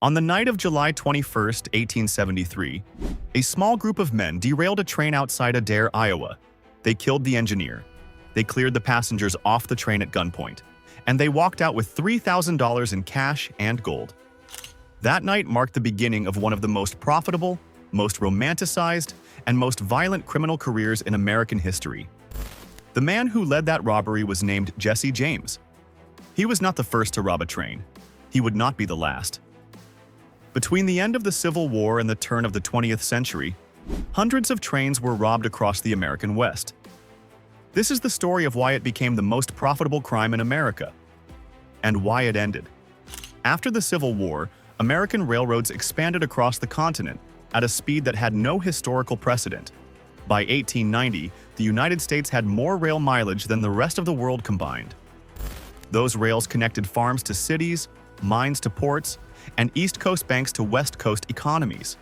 On the night of July 21, 1873, a small group of men derailed a train outside Adair, Iowa. They killed the engineer. They cleared the passengers off the train at gunpoint, and they walked out with $3,000 in cash and gold. That night marked the beginning of one of the most profitable, most romanticized, and most violent criminal careers in American history. The man who led that robbery was named Jesse James. He was not the first to rob a train. He would not be the last. Between the end of the Civil War and the turn of the 20th century, hundreds of trains were robbed across the American West. This is the story of why it became the most profitable crime in America, and why it ended. After the Civil War, American railroads expanded across the continent at a speed that had no historical precedent. By 1890, the United States had more rail mileage than the rest of the world combined. Those rails connected farms to cities, mines to ports, and East Coast banks to West Coast economies.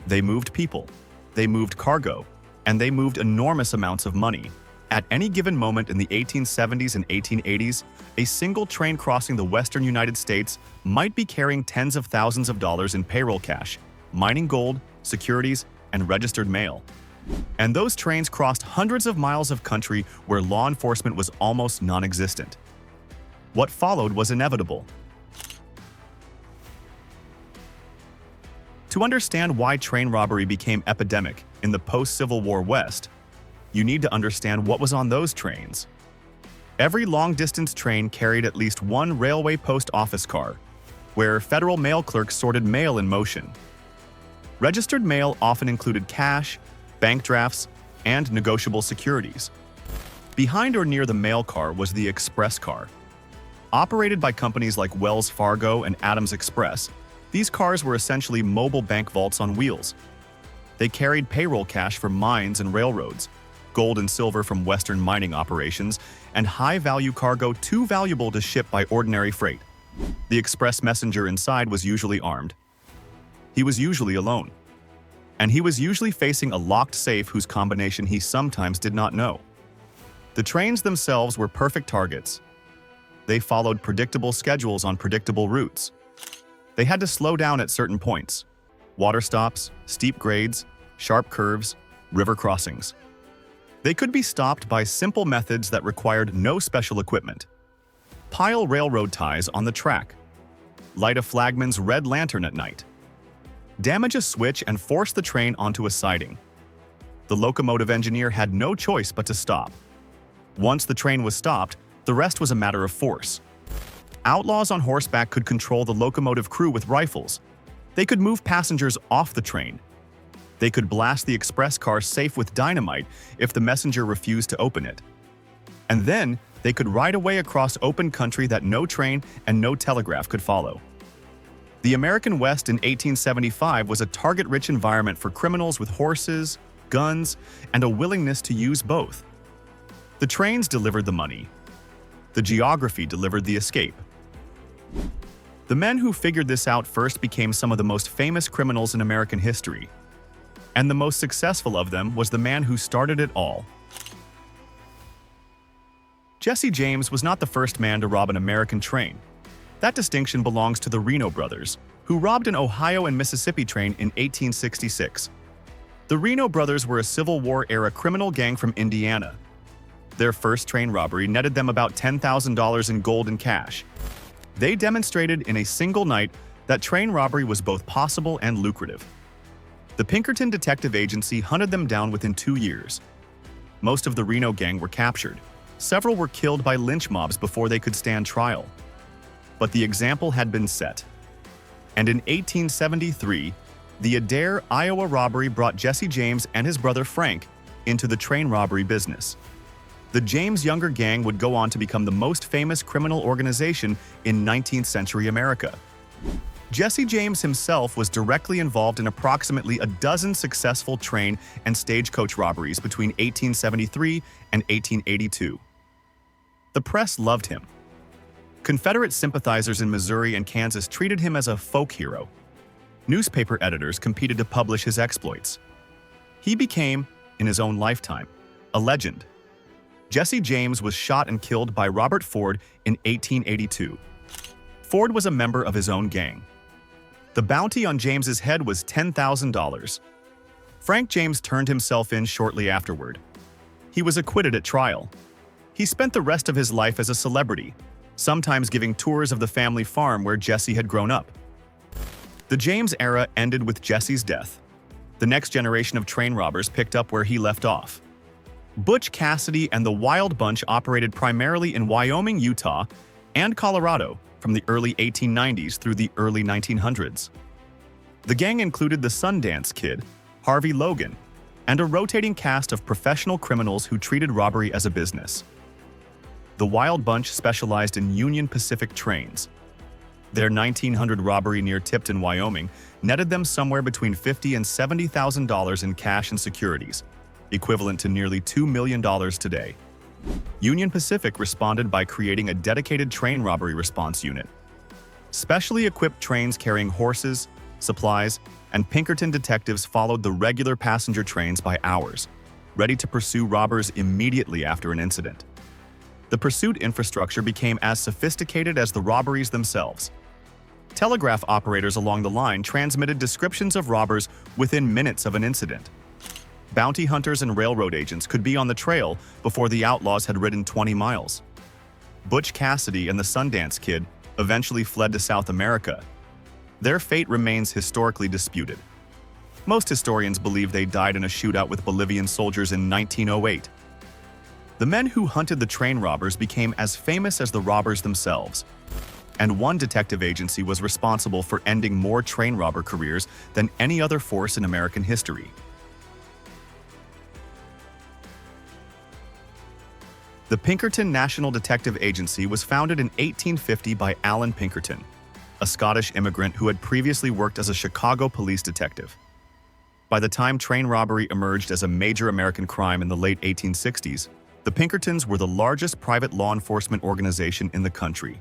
They moved people, they moved cargo, and they moved enormous amounts of money. At any given moment in the 1870s and 1880s, a single train crossing the western United States might be carrying tens of thousands of dollars in payroll cash, mining gold, securities, and registered mail. And those trains crossed hundreds of miles of country where law enforcement was almost non-existent. What followed was inevitable. To understand why train robbery became epidemic in the post-Civil War West, you need to understand what was on those trains. Every long-distance train carried at least one railway post office car, where federal mail clerks sorted mail in motion. Registered mail often included cash, bank drafts, and negotiable securities. Behind or near the mail car was the express car. Operated by companies like Wells Fargo and Adams Express, these cars were essentially mobile bank vaults on wheels. They carried payroll cash from mines and railroads, gold and silver from Western mining operations, and high-value cargo too valuable to ship by ordinary freight. The express messenger inside was usually armed. He was usually alone. And he was usually facing a locked safe whose combination he sometimes did not know. The trains themselves were perfect targets. They followed predictable schedules on predictable routes. They had to slow down at certain points: water stops, steep grades, sharp curves, river crossings. They could be stopped by simple methods that required no special equipment. Pile railroad ties on the track. Light a flagman's red lantern at night. Damage a switch and force the train onto a siding. The locomotive engineer had no choice but to stop. Once the train was stopped, the rest was a matter of force. Outlaws on horseback could control the locomotive crew with rifles. They could move passengers off the train. They could blast the express car safe with dynamite if the messenger refused to open it. And then they could ride away across open country that no train and no telegraph could follow. The American West in 1875 was a target-rich environment for criminals with horses, guns, and a willingness to use both. The trains delivered the money. The geography delivered the escape. The men who figured this out first became some of the most famous criminals in American history. And the most successful of them was the man who started it all. Jesse James was not the first man to rob an American train. That distinction belongs to the Reno Brothers, who robbed an Ohio and Mississippi train in 1866. The Reno Brothers were a Civil War-era criminal gang from Indiana. Their first train robbery netted them about $10,000 in gold and cash. They demonstrated in a single night that train robbery was both possible and lucrative. The Pinkerton Detective Agency hunted them down within 2 years. Most of the Reno gang were captured. Several were killed by lynch mobs before they could stand trial. But the example had been set. And in 1873, the Adair, Iowa robbery brought Jesse James and his brother Frank into the train robbery business. The James Younger gang would go on to become the most famous criminal organization in 19th century America. Jesse James himself was directly involved in approximately a dozen successful train and stagecoach robberies between 1873 and 1882. The press loved him. Confederate sympathizers in Missouri and Kansas treated him as a folk hero. Newspaper editors competed to publish his exploits. He became, in his own lifetime, a legend. Jesse James was shot and killed by Robert Ford in 1882. Ford was a member of his own gang. The bounty on James's head was $10,000. Frank James turned himself in shortly afterward. He was acquitted at trial. He spent the rest of his life as a celebrity, sometimes giving tours of the family farm where Jesse had grown up. The James era ended with Jesse's death. The next generation of train robbers picked up where he left off. Butch Cassidy and the Wild Bunch operated primarily in Wyoming, Utah, and Colorado from the early 1890s through the early 1900s. The gang included the Sundance Kid, Harvey Logan, and a rotating cast of professional criminals who treated robbery as a business. The Wild Bunch specialized in Union Pacific trains. Their 1900 robbery near Tipton, Wyoming, netted them somewhere between $50,000 and $70,000 in cash and securities, equivalent to nearly $2 million today. Union Pacific responded by creating a dedicated train robbery response unit. Specially equipped trains carrying horses, supplies, and Pinkerton detectives followed the regular passenger trains by hours, ready to pursue robbers immediately after an incident. The pursuit infrastructure became as sophisticated as the robberies themselves. Telegraph operators along the line transmitted descriptions of robbers within minutes of an incident. Bounty hunters and railroad agents could be on the trail before the outlaws had ridden 20 miles. Butch Cassidy and the Sundance Kid eventually fled to South America. Their fate remains historically disputed. Most historians believe they died in a shootout with Bolivian soldiers in 1908. The men who hunted the train robbers became as famous as the robbers themselves, and one detective agency was responsible for ending more train robber careers than any other force in American history. The Pinkerton National Detective Agency was founded in 1850 by Alan Pinkerton, a Scottish immigrant who had previously worked as a Chicago police detective. By the time train robbery emerged as a major American crime in the late 1860s, the Pinkertons were the largest private law enforcement organization in the country.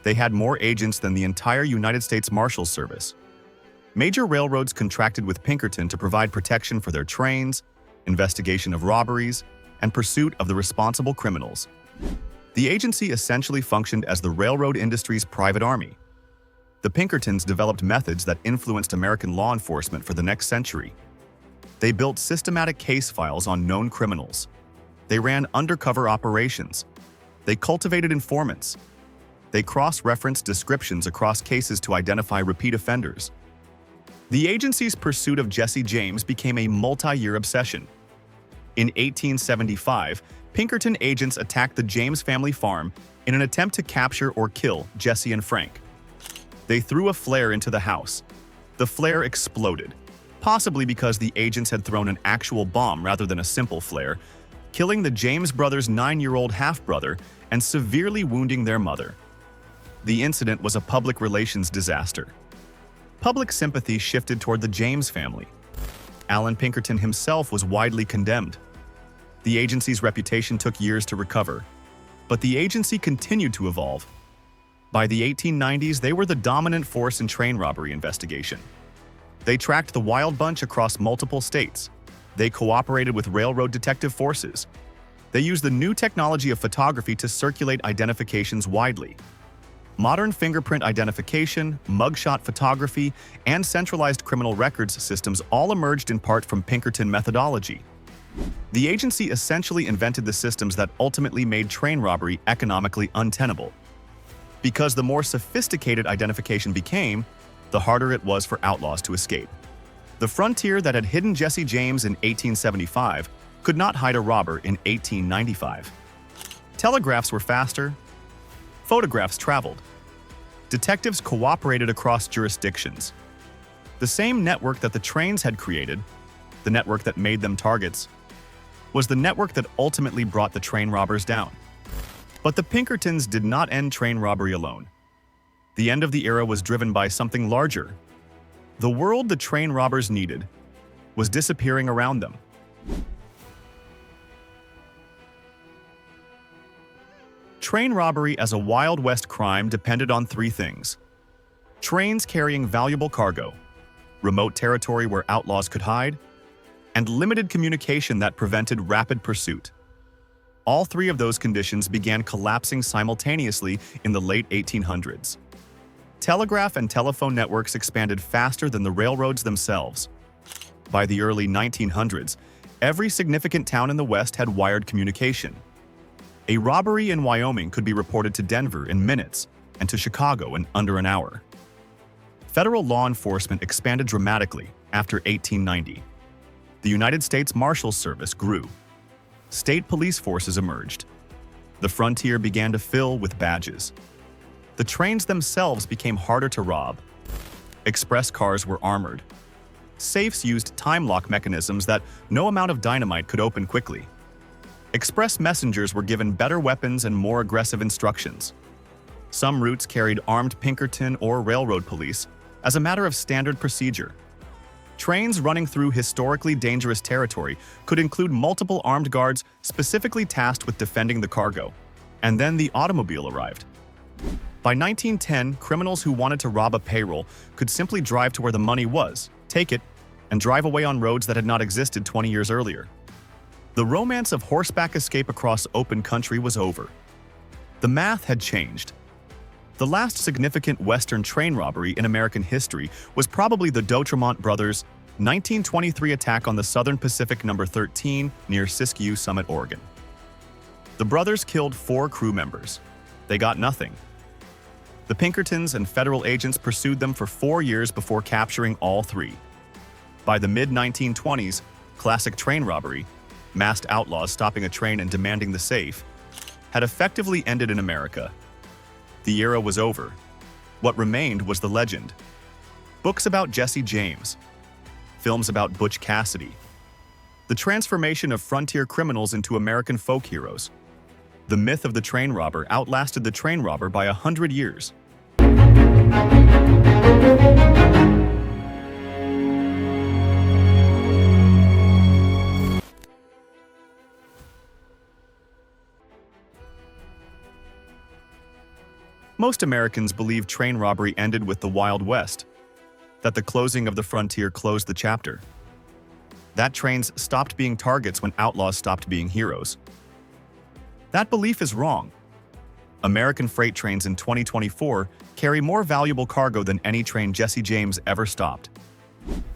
They had more agents than the entire United States Marshals Service. Major railroads contracted with Pinkerton to provide protection for their trains, investigation of robberies, and pursuit of the responsible criminals. The agency essentially functioned as the railroad industry's private army. The Pinkertons developed methods that influenced American law enforcement for the next century. They built systematic case files on known criminals. They ran undercover operations. They cultivated informants. They cross-referenced descriptions across cases to identify repeat offenders. The agency's pursuit of Jesse James became a multi-year obsession. In 1875, Pinkerton agents attacked the James family farm in an attempt to capture or kill Jesse and Frank. They threw a flare into the house. The flare exploded, possibly because the agents had thrown an actual bomb rather than a simple flare, killing the James brothers' 9-year-old half-brother and severely wounding their mother. The incident was a public relations disaster. Public sympathy shifted toward the James family. Alan Pinkerton himself was widely condemned. The agency's reputation took years to recover, but the agency continued to evolve. By the 1890s, they were the dominant force in train robbery investigation. They tracked the Wild Bunch across multiple states. They cooperated with railroad detective forces. They used the new technology of photography to circulate identifications widely. Modern fingerprint identification, mugshot photography, and centralized criminal records systems all emerged in part from Pinkerton methodology. The agency essentially invented the systems that ultimately made train robbery economically untenable. Because the more sophisticated identification became, the harder it was for outlaws to escape. The frontier that had hidden Jesse James in 1875 could not hide a robber in 1895. Telegraphs were faster. Photographs traveled. Detectives cooperated across jurisdictions. The same network that the trains had created, the network that made them targets, was the network that ultimately brought the train robbers down. But the Pinkertons did not end train robbery alone. The end of the era was driven by something larger. The world the train robbers needed was disappearing around them. Train robbery as a Wild West crime depended on three things: trains carrying valuable cargo, remote territory where outlaws could hide, and limited communication that prevented rapid pursuit. All three of those conditions began collapsing simultaneously in the late 1800s. Telegraph and telephone networks expanded faster than the railroads themselves. By the early 1900s, every significant town in the West had wired communication. A robbery in Wyoming could be reported to Denver in minutes and to Chicago in under an hour. Federal law enforcement expanded dramatically after 1890. The United States Marshals Service grew. State police forces emerged. The frontier began to fill with badges. The trains themselves became harder to rob. Express cars were armored. Safes used time lock mechanisms that no amount of dynamite could open quickly. Express messengers were given better weapons and more aggressive instructions. Some routes carried armed Pinkerton or railroad police as a matter of standard procedure. Trains running through historically dangerous territory could include multiple armed guards specifically tasked with defending the cargo. And then the automobile arrived. By 1910, criminals who wanted to rob a payroll could simply drive to where the money was, take it, and drive away on roads that had not existed 20 years earlier. The romance of horseback escape across open country was over. The math had changed. The last significant Western train robbery in American history was probably the Reno Brothers' 1923 attack on the Southern Pacific No. 13 near Siskiyou Summit, Oregon. The brothers killed 4 crew members. They got nothing. The Pinkertons and federal agents pursued them for 4 years before capturing all 3. By the mid-1920s, classic train robbery, masked outlaws stopping a train and demanding the safe, had effectively ended in America. The era was over. What remained was the legend. Books about Jesse James. Films about Butch Cassidy. The transformation of frontier criminals into American folk heroes. The myth of the train robber outlasted the train robber by 100 years. Most Americans believe train robbery ended with the Wild West, that the closing of the frontier closed the chapter. That trains stopped being targets when outlaws stopped being heroes. That belief is wrong. American freight trains in 2024 carry more valuable cargo than any train Jesse James ever stopped.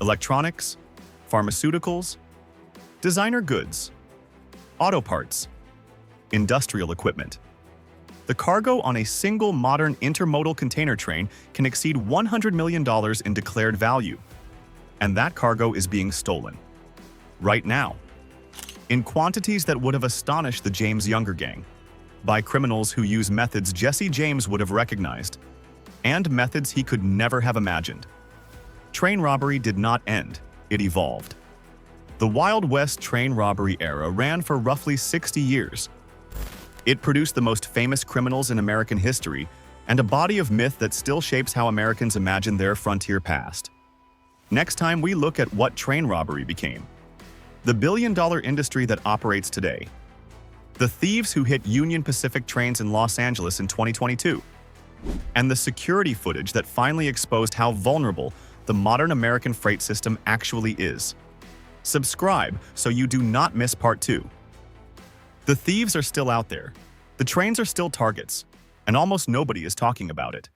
Electronics, pharmaceuticals, designer goods, auto parts, industrial equipment. The cargo on a single modern intermodal container train can exceed $100 million in declared value. And that cargo is being stolen. Right now. In quantities that would have astonished the James Younger gang. By criminals who use methods Jesse James would have recognized. And methods he could never have imagined. Train robbery did not end, it evolved. The Wild West train robbery era ran for roughly 60 years. It produced the most famous criminals in American history and a body of myth that still shapes how Americans imagine their frontier past. Next time we look at what train robbery became. The billion-dollar industry that operates today. The thieves who hit Union Pacific trains in Los Angeles in 2022. And the security footage that finally exposed how vulnerable the modern American freight system actually is. Subscribe so you do not miss part 2. The thieves are still out there. The trains are still targets, and almost nobody is talking about it.